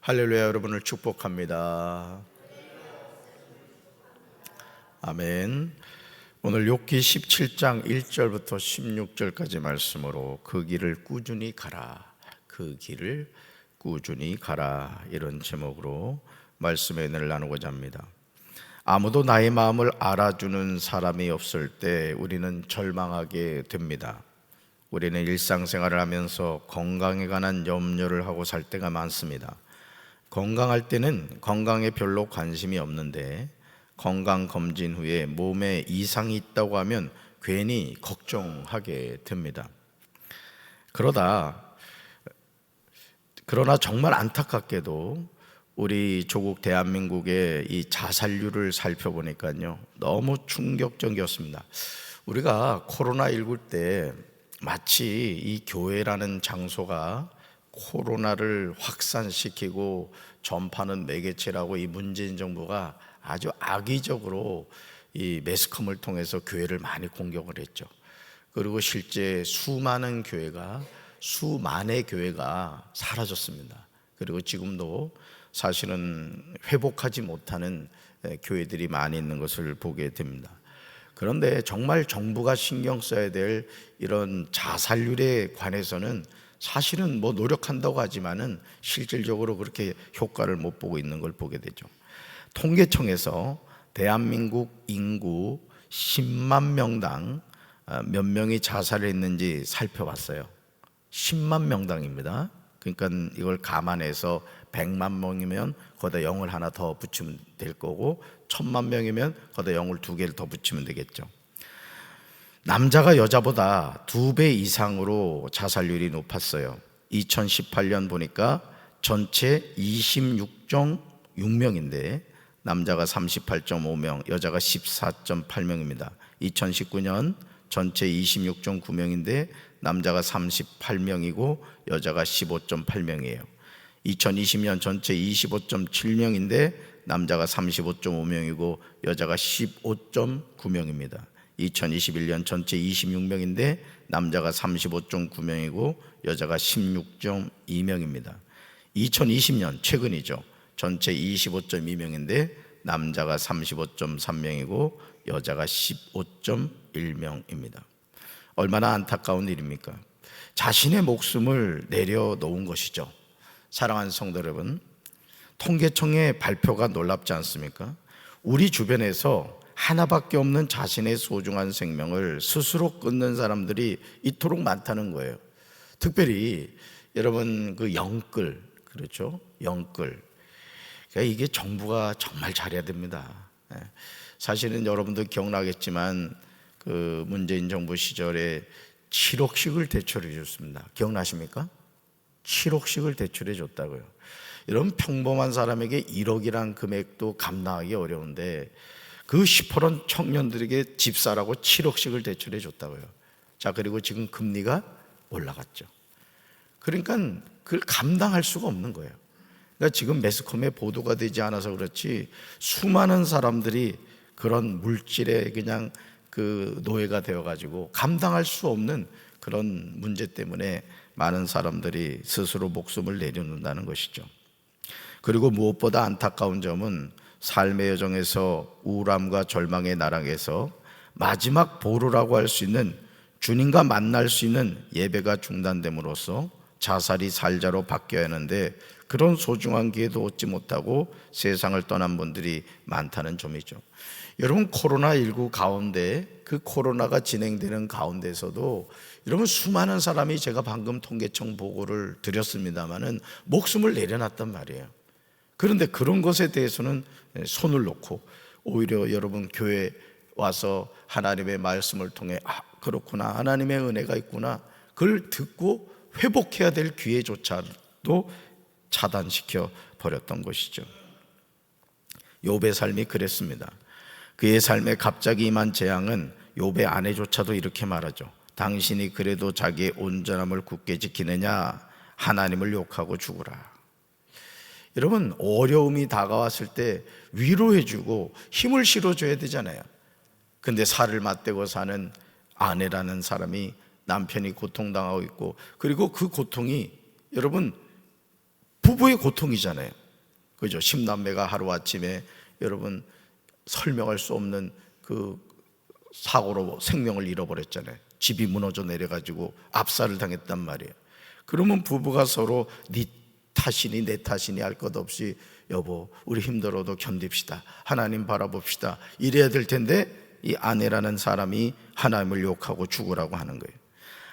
할렐루야. 여러분을 축복합니다. 아멘. 오늘 욥기 17장 1절부터 16절까지 말씀으로 그 길을 꾸준히 가라, 그 길을 꾸준히 가라, 이런 제목으로 말씀의 은혜를 나누고자 합니다. 아무도 나의 마음을 알아주는 사람이 없을 때 우리는 절망하게 됩니다. 우리는 일상생활을 하면서 건강에 관한 염려를 하고 살 때가 많습니다. 건강할 때는 건강에 별로 관심이 없는데 건강검진 후에 몸에 이상이 있다고 하면 괜히 걱정하게 됩니다. 그러나 정말 안타깝게도 우리 조국 대한민국의 이 자살률을 살펴보니까요, 너무 충격적이었습니다. 우리가 코로나19 때 마치 이 교회라는 장소가 코로나를 확산시키고 전파하는 매개체라고 이 문재인 정부가 아주 악의적으로 이 매스컴을 통해서 교회를 많이 공격을 했죠. 그리고 실제 수많은 교회가, 수만의 교회가 사라졌습니다. 그리고 지금도 사실은 회복하지 못하는 교회들이 많이 있는 것을 보게 됩니다. 그런데 정말 정부가 신경 써야 될 이런 자살률에 관해서는 사실은 뭐 노력한다고 하지만은 실질적으로 그렇게 효과를 못 보고 있는 걸 보게 되죠. 통계청에서 대한민국 인구 10만 명당 몇 명이 자살을 했는지 살펴봤어요. 10만 명당입니다. 그러니까 이걸 감안해서 100만 명이면 거기다 0을 하나 더 붙이면 될 거고, 1000만 명이면 거기다 0을 2개를 더 붙이면 되겠죠. 남자가 여자보다 2배 이상으로 자살률이 높았어요. 2018년 보니까 전체 26.6명인데 남자가 38.5명, 여자가 14.8명입니다. 2019년 전체 26.9명인데 남자가 38명이고 여자가 15.8명이에요. 2020년 전체 25.7명인데 남자가 35.5명이고 여자가 15.9명입니다. 2021년 전체 26명인데 남자가 35.9명이고 여자가 16.2명입니다. 2020년 최근이죠. 전체 25.2명인데 남자가 35.3명이고 여자가 15.1명입니다. 얼마나 안타까운 일입니까? 자신의 목숨을 내려놓은 것이죠. 사랑하는 성도 여러분, 통계청의 발표가 놀랍지 않습니까? 우리 주변에서 하나밖에 없는 자신의 소중한 생명을 스스로 끊는 사람들이 이토록 많다는 거예요. 특별히 여러분 그 영끌, 그렇죠? 영끌. 그러니까 이게 정부가 정말 잘해야 됩니다. 사실은 여러분도 기억나겠지만 그 문재인 정부 시절에 7억씩을 대출해 줬습니다. 기억나십니까? 7억씩을 대출해 줬다고요. 여러분, 평범한 사람에게 1억이란 금액도 감당하기 어려운데 그 시퍼런 청년들에게 집 사라고 7억씩을 대출해 줬다고요. 자, 그리고 지금 금리가 올라갔죠. 그러니까 그걸 감당할 수가 없는 거예요. 그러니까 지금 매스컴에 보도가 되지 않아서 그렇지 수많은 사람들이 그런 물질에 그냥 그 노예가 되어가지고 감당할 수 없는 그런 문제 때문에 많은 사람들이 스스로 목숨을 내려놓는다는 것이죠. 그리고 무엇보다 안타까운 점은 삶의 여정에서 우울함과 절망의 나락에서 마지막 보루라고 할 수 있는 주님과 만날 수 있는 예배가 중단됨으로써 자살이 살자로 바뀌어야 하는데 그런 소중한 기회도 얻지 못하고 세상을 떠난 분들이 많다는 점이죠. 여러분, 코로나19 가운데 그 코로나가 진행되는 가운데서도 여러분 수많은 사람이, 제가 방금 통계청 보고를 드렸습니다마는 목숨을 내려놨단 말이에요. 그런데 그런 것에 대해서는 손을 놓고 오히려 여러분 교회 와서 하나님의 말씀을 통해 그렇구나, 하나님의 은혜가 있구나, 그걸 듣고 회복해야 될 기회조차도 차단시켜 버렸던 것이죠. 욥의 삶이 그랬습니다. 그의 삶에 갑자기 임한 재앙은 욥의 아내조차도 이렇게 말하죠. 당신이 그래도 자기의 온전함을 굳게 지키느냐, 하나님을 욕하고 죽으라. 여러분, 어려움이 다가왔을 때 위로해주고 힘을 실어줘야 되잖아요. 근데 살을 맞대고 사는 아내라는 사람이 남편이 고통당하고 있고, 그리고 그 고통이 여러분 부부의 고통이잖아요. 그죠? 10남매가 하루아침에 여러분 설명할 수 없는 그 사고로 생명을 잃어버렸잖아요. 집이 무너져 내려가지고 압살을 당했단 말이에요. 그러면 부부가 서로 네 탓이니 내 탓이니 할 것 없이 여보 우리 힘들어도 견딥시다, 하나님 바라봅시다, 이래야 될 텐데 이 아내라는 사람이 하나님을 욕하고 죽으라고 하는 거예요.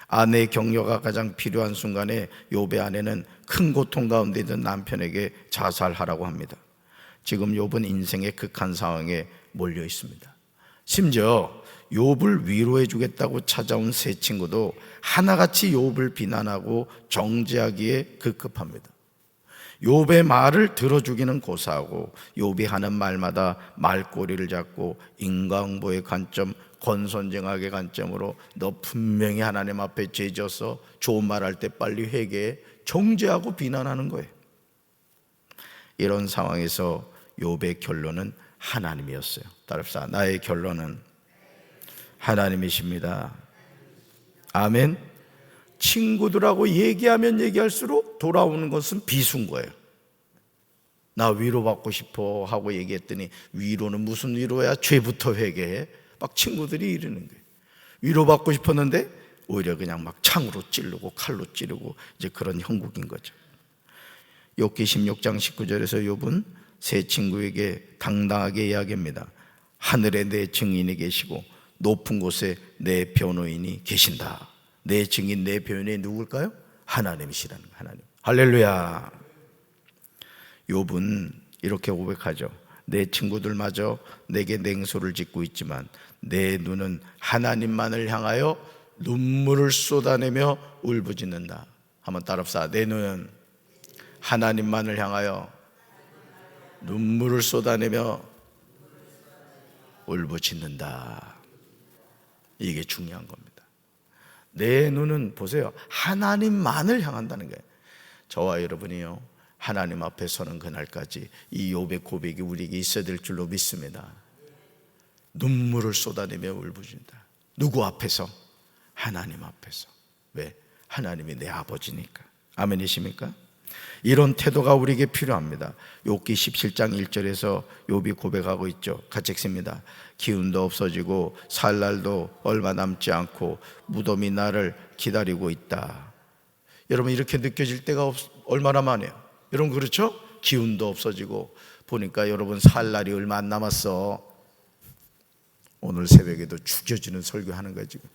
아내의 격려가 가장 필요한 순간에 욥의 아내는 큰 고통 가운데 있는 남편에게 자살하라고 합니다. 지금 욥은 인생의 극한 상황에 몰려 있습니다. 심지어 욥을 위로해 주겠다고 찾아온 세 친구도 하나같이 욥을 비난하고 정죄하기에 급급합니다. 욥의 말을 들어주기는 고사하고 욥이 하는 말마다 말꼬리를 잡고 인과응보의 관점, 권선징악의 관점으로 너 분명히 하나님 앞에 죄졌어, 좋은 말 할 때 빨리 회개해, 정죄하고 비난하는 거예요. 이런 상황에서 욥의 결론은 하나님이었어요. 따라합시다. 나의 결론은 하나님이십니다. 아멘. 친구들하고 얘기하면 얘기할수록 돌아오는 것은 비수인 거예요. 나 위로받고 싶어 하고 얘기했더니 위로는 무슨 위로야? 죄부터 회개해. 막 친구들이 이러는 거예요. 위로받고 싶었는데 오히려 그냥 막 창으로 찌르고 칼로 찌르고 이제 그런 형국인 거죠. 욥기 16장 19절에서 욥은 세 친구에게 당당하게 이야기합니다. 하늘에 내 증인이 계시고 높은 곳에 내 변호인이 계신다. 내 증인, 내 변호인이 누굴까요? 하나님이시라는 거예요. 하나님. 할렐루야. 욥은 이렇게 고백하죠. 내 친구들마저 내게 냉소를 짓고 있지만 내 눈은 하나님만을 향하여 눈물을 쏟아내며 울부짖는다. 한번 따라합시다. 내 눈은 하나님만을 향하여 눈물을 쏟아내며 울부짖는다. 이게 중요한 겁니다. 내 눈은 보세요, 하나님만을 향한다는 거예요. 저와 여러분이요, 하나님 앞에 서는 그날까지 이 욥의 고백이 우리에게 있어야 될 줄로 믿습니다. 눈물을 쏟아내며 울부짖는다. 누구 앞에서? 하나님 앞에서. 왜? 하나님이 내 아버지니까. 아멘이십니까? 이런 태도가 우리에게 필요합니다. 욥기 17장 1절에서 욥이 고백하고 있죠. 같이 읽습니다. 기운도 없어지고 살 날도 얼마 남지 않고 무덤이 나를 기다리고 있다. 여러분 이렇게 느껴질 때가 얼마나 많아요. 여러분 그렇죠? 기운도 없어지고 보니까 여러분 살 날이 얼마 안 남았어. 오늘 새벽에도 죽여주는 설교하는 거야. 지금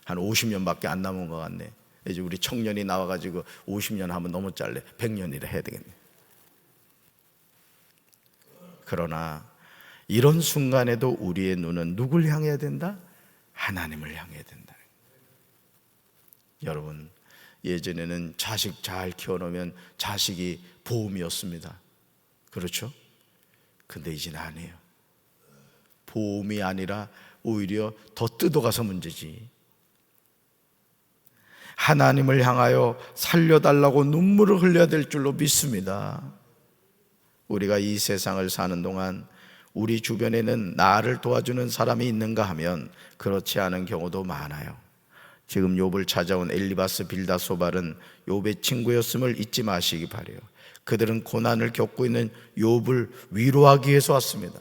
한 50년밖에 안 남은 것 같네. 이제 우리 청년이 나와가지고 50년 하면 너무 짧네. 100년이라 해야 되겠네. 그러나 이런 순간에도 우리의 눈은 누굴 향해야 된다? 하나님을 향해야 된다. 여러분 예전에는 자식 잘 키워놓으면 자식이 보험이었습니다. 그렇죠? 근데 이제는 아니에요. 보험이 아니라 오히려 더 뜯어가서 문제지. 하나님을 향하여 살려달라고 눈물을 흘려야 될 줄로 믿습니다. 우리가 이 세상을 사는 동안 우리 주변에는 나를 도와주는 사람이 있는가 하면 그렇지 않은 경우도 많아요. 지금 욥을 찾아온 엘리바스, 빌닷, 소발은 욥의 친구였음을 잊지 마시기 바라요. 그들은 고난을 겪고 있는 욥을 위로하기 위해서 왔습니다.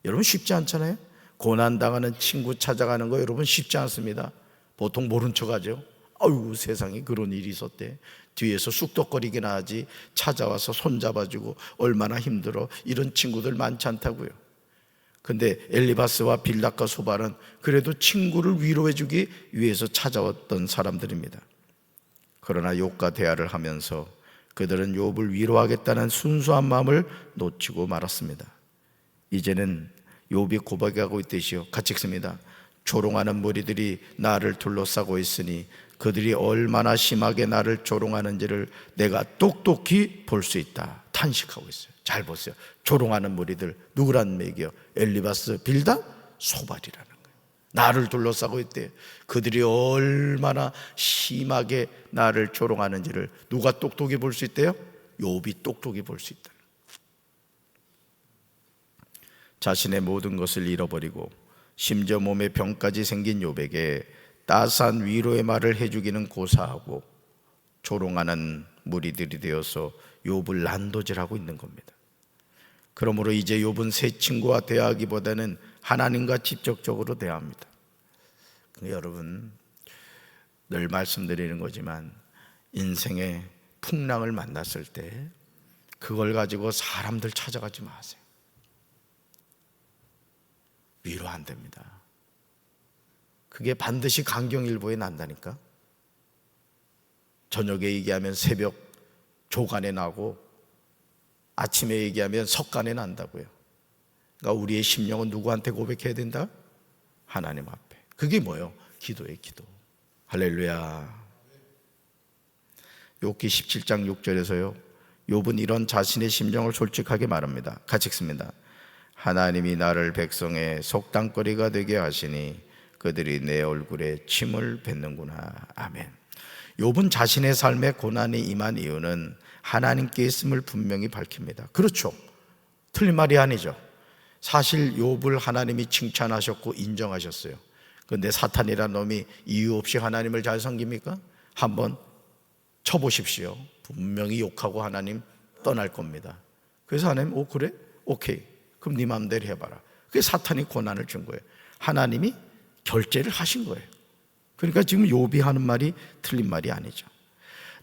여러분 쉽지 않잖아요. 고난당하는 친구 찾아가는 거 여러분 쉽지 않습니다. 보통 모른 척하죠. 아유 세상에 그런 일이 있었대. 뒤에서 쑥덕거리기나 하지 찾아와서 손잡아주고 얼마나 힘들어. 이런 친구들 많지 않다고요. 근데 엘리바스와 빌닷과 소발은 그래도 친구를 위로해주기 위해서 찾아왔던 사람들입니다. 그러나 욥과 대화를 하면서 그들은 욥을 위로하겠다는 순수한 마음을 놓치고 말았습니다. 이제는 욥이 고백하고 있듯이요. 같이 읽습니다. 조롱하는 무리들이 나를 둘러싸고 있으니 그들이 얼마나 심하게 나를 조롱하는지를 내가 똑똑히 볼 수 있다. 탄식하고 있어요. 잘 보세요. 조롱하는 무리들 누구란 얘기요? 엘리바스, 빌닷, 소발이라는 거예요. 나를 둘러싸고 있대요. 그들이 얼마나 심하게 나를 조롱하는지를 누가 똑똑히 볼 수 있대요? 욥이 똑똑히 볼 수 있다. 자신의 모든 것을 잃어버리고 심지어 몸에 병까지 생긴 욥에게 따스한 위로의 말을 해주기는 고사하고 조롱하는 무리들이 되어서 욥을 난도질하고 있는 겁니다. 그러므로 이제 욥은 새 친구와 대화하기보다는 하나님과 직접적으로 대화합니다. 여러분, 늘 말씀드리는 거지만 인생의 풍랑을 만났을 때 그걸 가지고 사람들 찾아가지 마세요. 위로 안 됩니다. 그게 반드시 강경일보에 난다니까. 저녁에 얘기하면 새벽 조간에 나고 아침에 얘기하면 석간에 난다고요. 그러니까 우리의 심령은 누구한테 고백해야 된다? 하나님 앞에. 그게 뭐예요? 기도의 기도. 할렐루야. 욥기 17장 6절에서요, 욥은 이런 자신의 심정을 솔직하게 말합니다. 같이 읽습니다. 하나님이 나를 백성의 속담거리가 되게 하시니 그들이 내 얼굴에 침을 뱉는구나. 아멘. 욥은 자신의 삶에 고난이 임한 이유는 하나님께 있음을 분명히 밝힙니다. 그렇죠, 틀린 말이 아니죠. 사실 욥을 하나님이 칭찬하셨고 인정하셨어요. 그런데 사탄이라는 놈이 이유 없이 하나님을 잘 섬깁니까? 한번 쳐보십시오. 분명히 욕하고 하나님 떠날 겁니다. 그래서 하나님, 오 그래? 오케이, 그럼 네 마음대로 해봐라. 그게 사탄이 고난을 준 거예요. 하나님이 결제를 하신 거예요. 그러니까 지금 욥이 하는 말이 틀린 말이 아니죠.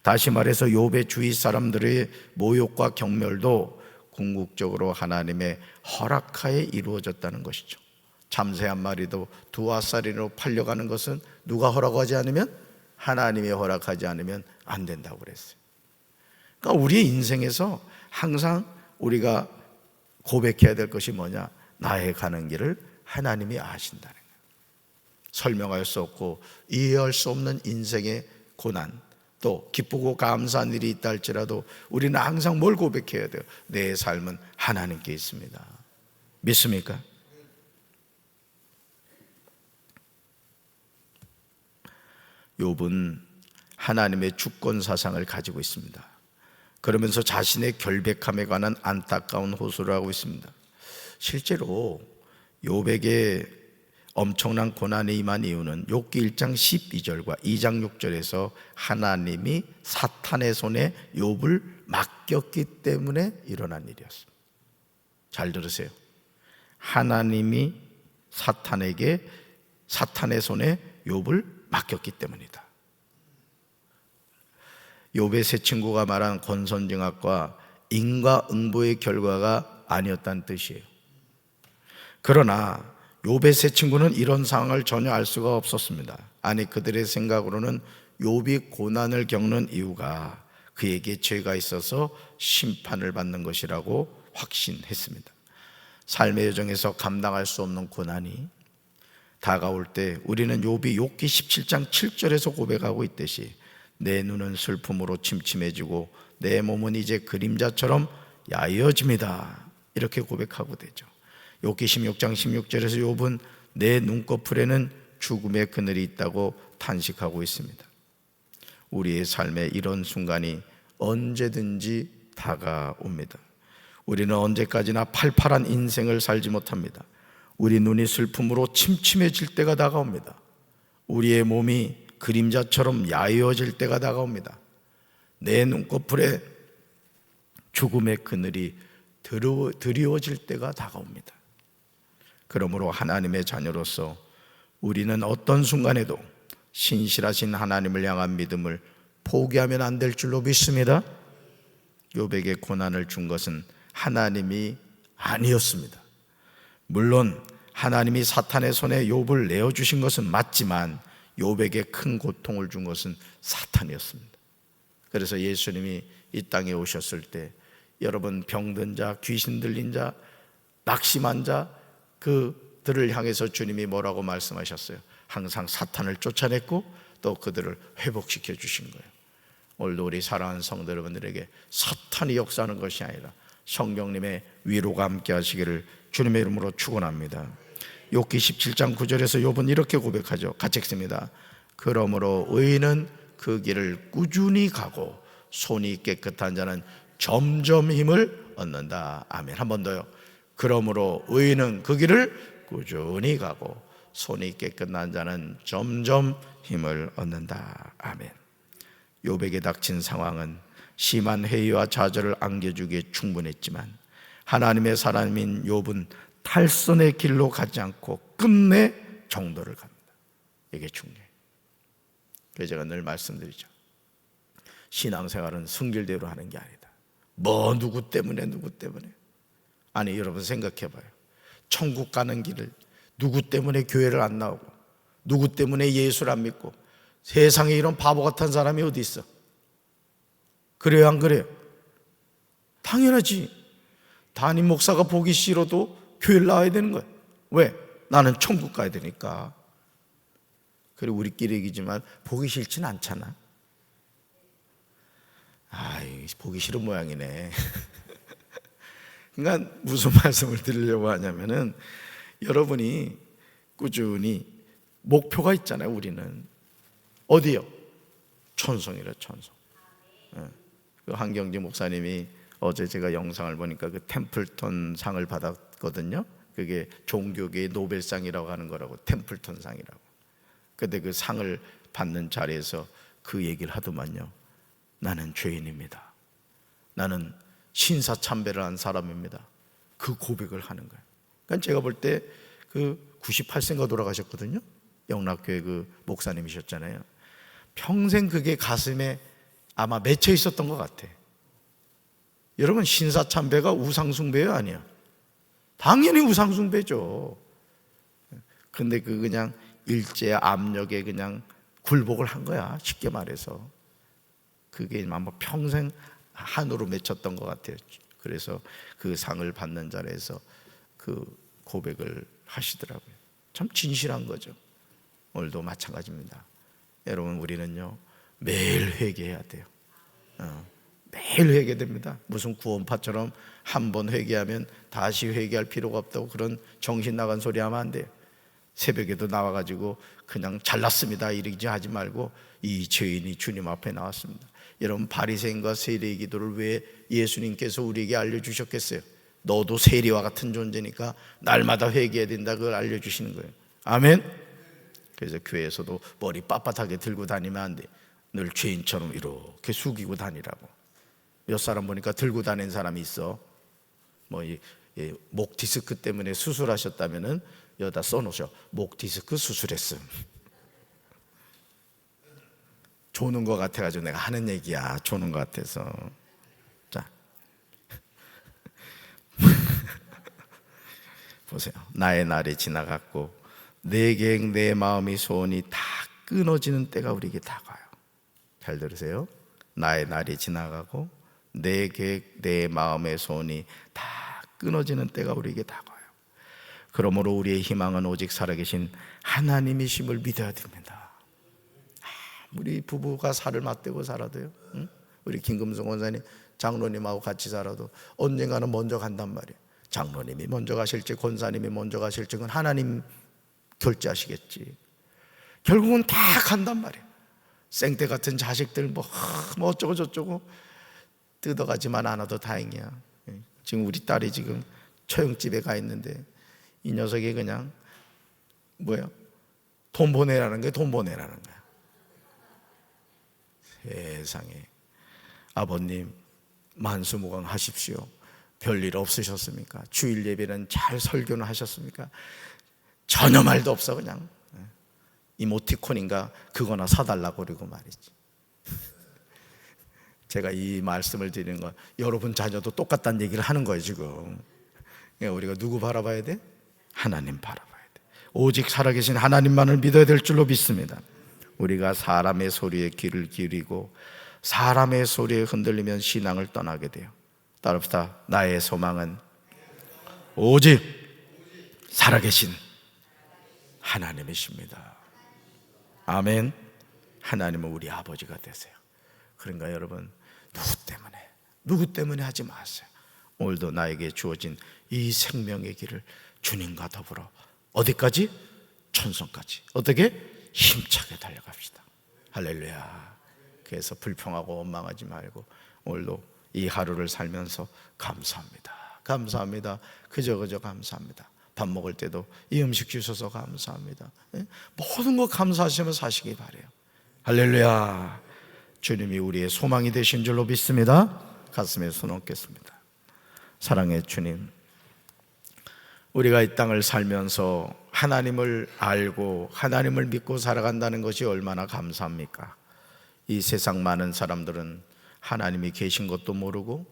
다시 말해서 욥의 주위 사람들의 모욕과 경멸도 궁극적으로 하나님의 허락하에 이루어졌다는 것이죠. 잠새 한 마리도 두 아싸리로 팔려가는 것은 누가 허락하지 않으면, 하나님이 허락하지 않으면 안 된다고 그랬어요. 그러니까 우리의 인생에서 항상 우리가 고백해야 될 것이 뭐냐? 나의 가는 길을 하나님이 아신다는 거예요. 설명할 수 없고 이해할 수 없는 인생의 고난, 또 기쁘고 감사한 일이 있다 할지라도 우리는 항상 뭘 고백해야 돼요? 내 삶은 하나님께 있습니다. 믿습니까? 욥은 하나님의 주권 사상을 가지고 있습니다. 그러면서 자신의 결백함에 관한 안타까운 호소를 하고 있습니다. 실제로 욥에게 엄청난 고난이 임한 이유는 욥기 1장 12절과 2장 6절에서 하나님이 사탄의 손에 욥을 맡겼기 때문에 일어난 일이었습니다. 잘 들으세요. 하나님이 사탄의 손에 욥을 맡겼기 때문이다. 욥의 새 친구가 말한 권선징악과 인과응보의 결과가 아니었다는 뜻이에요. 그러나 욥의 새 친구는 이런 상황을 전혀 알 수가 없었습니다. 아니, 그들의 생각으로는 욥이 고난을 겪는 이유가 그에게 죄가 있어서 심판을 받는 것이라고 확신했습니다. 삶의 여정에서 감당할 수 없는 고난이 다가올 때 우리는 욥이 욥기 17장 7절에서 고백하고 있듯이 내 눈은 슬픔으로 침침해지고 내 몸은 이제 그림자처럼 야여집니다, 이렇게 고백하고 되죠. 욥기 16장 16절에서 욥은 내 눈꺼풀에는 죽음의 그늘이 있다고 탄식하고 있습니다. 우리의 삶에 이런 순간이 언제든지 다가옵니다. 우리는 언제까지나 팔팔한 인생을 살지 못합니다. 우리 눈이 슬픔으로 침침해질 때가 다가옵니다. 우리의 몸이 그림자처럼 야여질 때가 다가옵니다. 내 눈꺼풀에 죽음의 그늘이 드리워질 때가 다가옵니다. 그러므로 하나님의 자녀로서 우리는 어떤 순간에도 신실하신 하나님을 향한 믿음을 포기하면 안 될 줄로 믿습니다. 욥에게 고난을 준 것은 하나님이 아니었습니다. 물론 하나님이 사탄의 손에 욥을 내어주신 것은 맞지만 욥에게 큰 고통을 준 것은 사탄이었습니다. 그래서 예수님이 이 땅에 오셨을 때 여러분, 병든 자, 귀신 들린 자, 낙심한 자, 그들을 향해서 주님이 뭐라고 말씀하셨어요? 항상 사탄을 쫓아냈고 또 그들을 회복시켜 주신 거예요. 오늘도 우리 사랑하는 성도 여러분들에게 사탄이 역사하는 것이 아니라 성령님의 위로가 함께 하시기를 주님의 이름으로 축원합니다. 욥기 17장 9절에서 욥은 이렇게 고백하죠. 같이 읽습니다. 그러므로 의인은 그 길을 꾸준히 가고 손이 깨끗한 자는 점점 힘을 얻는다. 아멘. 한 번 더요. 그러므로 의인은 그 길을 꾸준히 가고 손이 깨끗한 자는 점점 힘을 얻는다. 아멘. 욥에게 닥친 상황은 심한 회의와 좌절을 안겨주기에 충분했지만 하나님의 사람인 욥은 탈선의 길로 가지 않고 끝내 정도를 갑니다. 이게 중요해요. 그래서 제가 늘 말씀드리죠. 신앙생활은 승질대로 하는 게 아니다. 뭐 누구 때문에. 아니 여러분 생각해 봐요. 천국 가는 길을 누구 때문에 교회를 안 나오고 누구 때문에 예수를 안 믿고 세상에 이런 바보 같은 사람이 어디 있어? 그래요 안 그래요? 당연하지. 담임 목사가 보기 싫어도 교회를 나와야 되는 거야. 왜? 나는 천국 가야 되니까. 그리고 우리끼리 얘기지만 보기 싫진 않잖아. 아이, 보기 싫은 모양이네. 그러니까 무슨 말씀을 드리려고 하냐면은 여러분이 꾸준히 목표가 있잖아요. 우리는 어디요? 천성이래, 천성. 그 한경지 목사님이 어제 제가 영상을 보니까 그 템플턴 상을 받았거든요. 그게 종교계의 노벨상이라고 하는 거라고, 템플턴 상이라고. 근데 그 상을 받는 자리에서 그 얘기를 하더만요. 나는 죄인입니다. 나는 신사참배를 한 사람입니다. 그 고백을 하는 거예요. 그러니까 제가 볼 때 그 98세인가 돌아가셨거든요. 영락교회 그 목사님이셨잖아요. 평생 그게 가슴에 아마 맺혀 있었던 것 같아. 여러분, 신사참배가 우상숭배요? 아니야? 당연히 우상숭배죠. 근데 그 그냥 일제 압력에 그냥 굴복을 한 거야. 쉽게 말해서. 그게 아마 평생 한으로 맺혔던 것 같아요. 그래서 그 상을 받는 자리에서 그 고백을 하시더라고요. 참 진실한 거죠. 오늘도 마찬가지입니다. 여러분, 우리는요 매일 회개해야 돼요. 매일 회개됩니다. 무슨 구원파처럼 한 번 회개하면 다시 회개할 필요가 없다고 그런 정신 나간 소리 하면 안 돼요. 새벽에도 나와가지고 그냥 잘났습니다 이러지 하지 말고, 이 죄인이 주님 앞에 나왔습니다. 여러분, 바리새인과 세리의 기도를 왜 예수님께서 우리에게 알려주셨겠어요? 너도 세리와 같은 존재니까 날마다 회개해야 된다, 그걸 알려주시는 거예요. 아멘. 그래서 교회에서도 머리 빳빳하게 들고 다니면 안 돼. 늘 죄인처럼 이렇게 숙이고 다니라고. 몇 사람 보니까 들고 다니는 사람이 있어. 목 디스크 때문에 수술하셨다면은 여기다 써놓으셔. 목 디스크 수술했음. 조는 것 같아가지고 내가 하는 얘기야. 조는 것 같아서. 자, 보세요. 나의 날이 지나갔고 내 계획, 내 마음의 소원이 다 끊어지는 때가 우리에게 다가요. 잘 들으세요. 나의 날이 지나가고 내 계획, 내 마음의 소원이 다 끊어지는 때가 우리에게 다가요. 그러므로 우리의 희망은 오직 살아계신 하나님이심을 믿어야 됩니다. 우리 부부가 살을 맞대고 살아도요, 우리 김금성 원사님 장로님하고 같이 살아도 언젠가는 먼저 간단 말이에요. 장로님이 먼저 가실지 권사님이 먼저 가실지 그건 하나님 결제하시겠지. 결국은 다 간단 말이에요. 생떼 같은 자식들 뭐 어쩌고 저쩌고 뜯어가지만 않아도 다행이야. 지금 우리 딸이 지금 처형집에 가 있는데 이 녀석이 그냥 돈 보내라는 거야. 돈 보내라는 거야. 세상에. 아버님 만수무강 하십시오. 별일 없으셨습니까? 주일 예배는 잘 설교는 하셨습니까? 전혀 말도 없어. 그냥 이모티콘인가 그거나 사달라고 그러고 말이지. 제가 이 말씀을 드리는 건 여러분 자녀도 똑같다는 얘기를 하는 거예요 지금. 우리가 누구 바라봐야 돼? 하나님 바라봐야 돼. 오직 살아계신 하나님만을 믿어야 될 줄로 믿습니다. 우리가 사람의 소리에 귀를 기울이고 사람의 소리에 흔들리면 신앙을 떠나게 돼요. 따라합시다. 나의 소망은 오직 살아계신 하나님이십니다. 아멘. 하나님은 우리 아버지가 되세요. 그러니까 여러분, 누구 때문에 하지 마세요. 오늘도 나에게 주어진 이 생명의 길을 주님과 더불어 어디까지? 천성까지. 어떻게? 힘차게 달려갑시다. 할렐루야. 그래서 불평하고 원망하지 말고 오늘도 이 하루를 살면서 감사합니다. 감사합니다. 그저 감사합니다. 밥 먹을 때도 이 음식 주셔서 감사합니다. 모든 거 감사하시면서 사시기 바래요. 할렐루야. 주님이 우리의 소망이 되신 줄로 믿습니다. 가슴에 손 얹겠습니다. 사랑의 주님, 우리가 이 땅을 살면서 하나님을 알고 하나님을 믿고 살아간다는 것이 얼마나 감사합니까? 이 세상 많은 사람들은 하나님이 계신 것도 모르고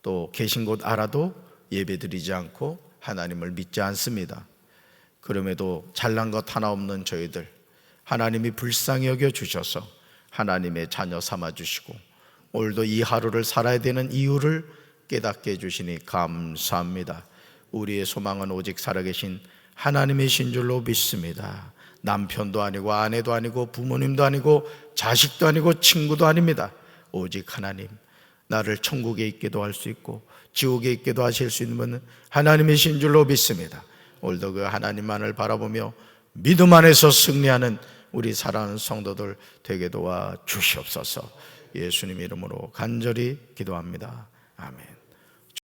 또 계신 곳 알아도 예배드리지 않고 하나님을 믿지 않습니다. 그럼에도 잘난 것 하나 없는 저희들, 하나님이 불쌍히 여겨 주셔서 하나님의 자녀 삼아 주시고 오늘도 이 하루를 살아야 되는 이유를 깨닫게 해주시니 감사합니다. 우리의 소망은 오직 살아계신 하나님이신 줄로 믿습니다. 남편도 아니고 아내도 아니고 부모님도 아니고 자식도 아니고 친구도 아닙니다. 오직 하나님, 나를 천국에 있게도 할 수 있고 지옥에 있게도 하실 수 있는 분은 하나님이신 줄로 믿습니다. 오늘도 그 하나님만을 바라보며 믿음 안에서 승리하는 우리 사랑하는 성도들 되게 도와 주시옵소서. 예수님 이름으로 간절히 기도합니다. 아멘.